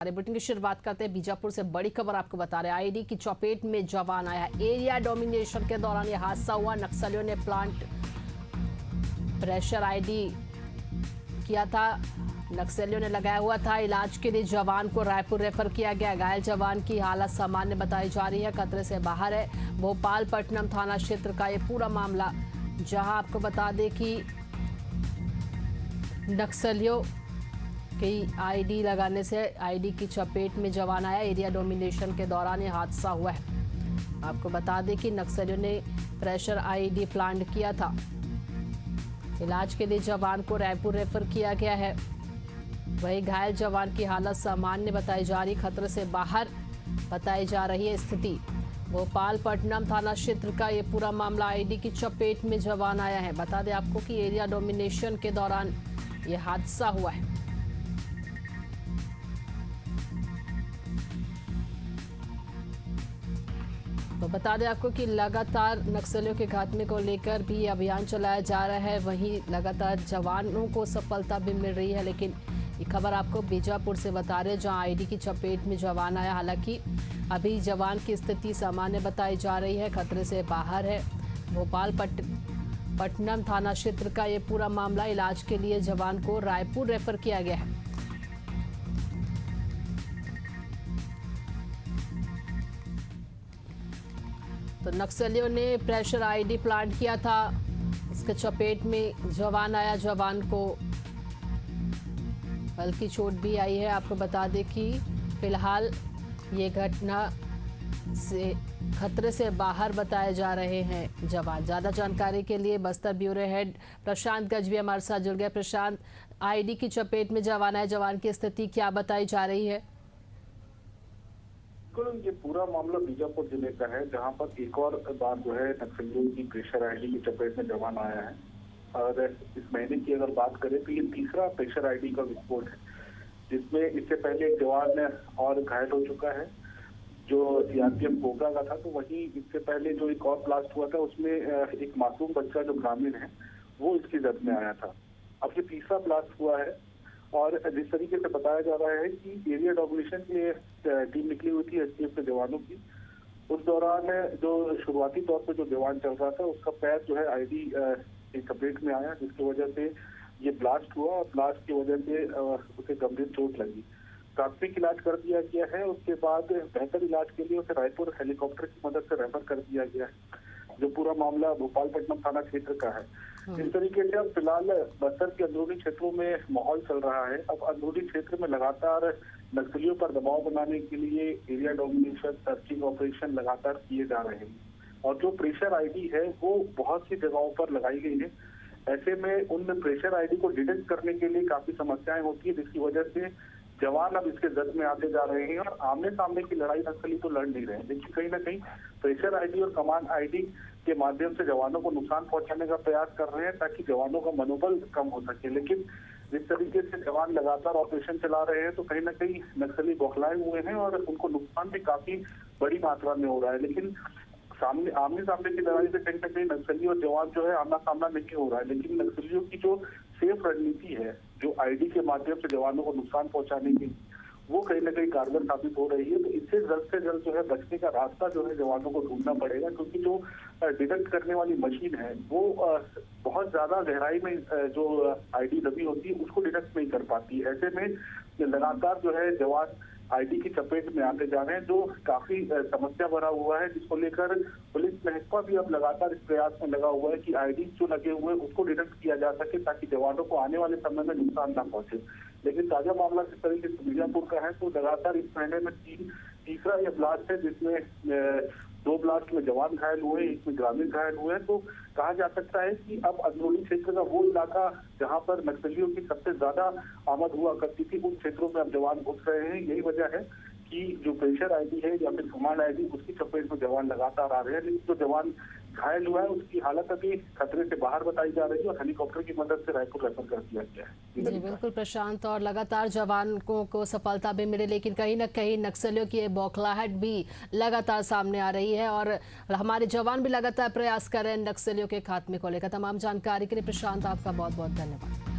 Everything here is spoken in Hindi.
बुलेटिन की शुरुआत करते हैं बीजापुर से। बड़ी खबर आपको बता रहे हैं, आईडी की चपेट में जवान आया। एरिया डोमिनेशन के दौरान यह हादसा हुआ। नक्सलियों ने प्लांट प्रेशर आईडी किया था। नक्सलियों ने लगाया हुआ था। इलाज के लिए जवान को रायपुर रेफर किया गया। घायल जवान की हालत सामान्य बताई जा रही है, खतरे से बाहर है। भोपालपट्टनम थाना क्षेत्र का ये पूरा मामला, जहां आपको बता दें कि नक्सलियों की आईडी लगाने से आईडी की चपेट में जवान आया। एरिया डोमिनेशन के दौरान यह हादसा हुआ है। आपको बता दें कि नक्सलियों ने प्रेशर आईडी प्लांट किया था। इलाज के लिए जवान को रायपुर रेफर किया गया है। वहीं घायल जवान की हालत सामान्य बताई जा रही, खतरे से बाहर बताई जा रही है स्थिति। भोपालपट्टनम थाना क्षेत्र का ये पूरा मामला, आईडी की चपेट में जवान आया है। बता दें आपको कि एरिया डोमिनेशन के दौरान ये हादसा हुआ है। तो बता दें आपको कि लगातार नक्सलियों के खात्मे को लेकर भी अभियान चलाया जा रहा है। वहीं लगातार जवानों को सफलता भी मिल रही है। लेकिन ये खबर आपको बीजापुर से बता रहे हैं, जहां आईडी की चपेट में जवान आया। हालांकि अभी जवान की स्थिति सामान्य बताई जा रही है, खतरे से बाहर है। भोपालपट्टनम थाना क्षेत्र का ये पूरा मामला, इलाज के लिए जवान को रायपुर रेफर किया गया है। तो नक्सलियों ने प्रेशर आईडी प्लांट किया था, इसके चपेट में जवान आया। जवान को हल्की चोट भी आई है। आपको बता दें कि फिलहाल ये घटना से खतरे से बाहर बताए जा रहे हैं जवान। ज़्यादा जानकारी के लिए बस्तर ब्यूरो हेड प्रशांत गजवी हमारे साथ जुड़ गए। प्रशांत, आईडी की चपेट में जवान आया, जवान की स्थिति क्या बताई जा रही है? ये पूरा मामला बीजापुर जिले का है, जहां पर एक और बार जो है नक्सलियों की प्रेशर आईडी की चपेट में जवान आया है। और इस महीने की अगर बात करें तो ये तीसरा प्रेशर आईडी का विस्फोट है, जिसमें इससे पहले एक जवान और घायल हो चुका है जो सीआरपीएफ कोबरा का था। तो वहीं इससे पहले जो एक और ब्लास्ट हुआ था, उसमें एक मासूम बच्चा जो ग्रामीण है वो इसकी जद में आया था। अब ये तीसरा ब्लास्ट हुआ है। और जिस तरीके से बताया जा रहा है कि एरिया डोमिनेशन के लिए टीम निकली हुई थी एसटीएफ के जवानों की, उस दौरान जो शुरुआती तौर पर जो जवान चल रहा था उसका पैर जो है आईडी की चपेट में आया, जिसकी वजह से ये ब्लास्ट हुआ। और ब्लास्ट की वजह से उसे गंभीर चोट लगी। प्राथमिक इलाज कर दिया गया है। उसके बाद बेहतर इलाज के लिए उसे रायपुर हेलीकॉप्टर की मदद से रेफर कर दिया गया है। जो पूरा मामला भोपालपट्टनम थाना क्षेत्र का है। इस तरीके से अब फिलहाल बस्तर के अंदरूनी क्षेत्रों में माहौल चल रहा है। अब अंदरूनी क्षेत्र में लगातार नक्सलियों पर दबाव बनाने के लिए एरिया डोमिनेशन सर्चिंग ऑपरेशन लगातार किए जा रहे हैं। और जो प्रेशर आईडी है वो बहुत सी जगहों पर लगाई गई है। ऐसे में उन प्रेशर आईडी को डिटेक्ट करने के लिए काफी समस्याएं होती है, जिसकी वजह से जवान अब इसके जद में आते जा रहे हैं। और आमने सामने की लड़ाई नक्सली तो लड़ नहीं रहे हैं, लेकिन कहीं ना कहीं प्रेशर आईडी और कमांड आईडी के माध्यम से जवानों को नुकसान पहुंचाने का प्रयास कर रहे हैं, ताकि जवानों का मनोबल कम हो सके। लेकिन जिस तरीके से जवान लगातार ऑपरेशन चला रहे हैं, तो कहीं ना कहीं नक्सली बौखलाए हुए हैं और उनको नुकसान भी काफी बड़ी मात्रा में हो रहा है। लेकिन आमने सामने की लड़ाई से कहीं ना कहीं नक्सली और जवान जो है आमना सामना नहीं हो रहा है। लेकिन नक्सलियों की जो सेफ रणनीति है, जो आईडी के माध्यम से जवानों को नुकसान पहुंचाने की, वो कहीं ना कहीं कारगर साबित हो रही है। तो इससे जल्द से जल्द जो है बचने का रास्ता जो है जवानों को ढूंढना पड़ेगा, क्योंकि जो डिटेक्ट करने वाली मशीन है वो बहुत ज्यादा गहराई में जो आईडी दबी होती है उसको डिटेक्ट नहीं कर पाती। ऐसे में लगातार जो है जवान आईडी की चपेट में आते जा रहे हैं, जो काफी समस्या भरा हुआ है, जिसको लेकर पुलिस महकमा भी अब लगातार इस प्रयास में लगा हुआ है कि आईडी जो लगे हुए हैं उसको डिटेक्ट किया जा सके, ताकि जवानों को आने वाले समय में नुकसान ना पहुंचे। लेकिन ताजा मामला जिस तरीके से बीजापुर का है, तो लगातार इस महीने में तीसरा यह ब्लास्ट है, जिसमें 2 ब्लास्ट में जवान घायल हुए, एक में ग्रामीण घायल हुए हैं। तो कहा जा सकता है कि अब अंदरूनी क्षेत्र का वो इलाका जहां पर नक्सलियों की सबसे ज्यादा आमद हुआ करती थी, उन क्षेत्रों में अब जवान घुस रहे हैं। यही वजह है कि जो प्रेशर आईडी है या फिर कमांड आईडी, उसकी चपेट में जवान लगातार आ रहे हैं। लेकिन जो जवान घायल हुआ है उसकी हालत अभी खतरे से बाहर बताई जा रही है और हेलीकॉप्टर की मदद से रायपुर रेफर कर दिया गया है। जी बिल्कुल प्रशांत, और लगातार जवानों को सफलता भी मिले, लेकिन कहीं ना कहीं नक्सलियों की बौखलाहट भी लगातार सामने आ रही है और हमारे जवान भी लगातार प्रयास कर रहे हैं नक्सलियों के खात्मे को लेकर। तमाम जानकारी के लिए प्रशांत आपका बहुत बहुत धन्यवाद।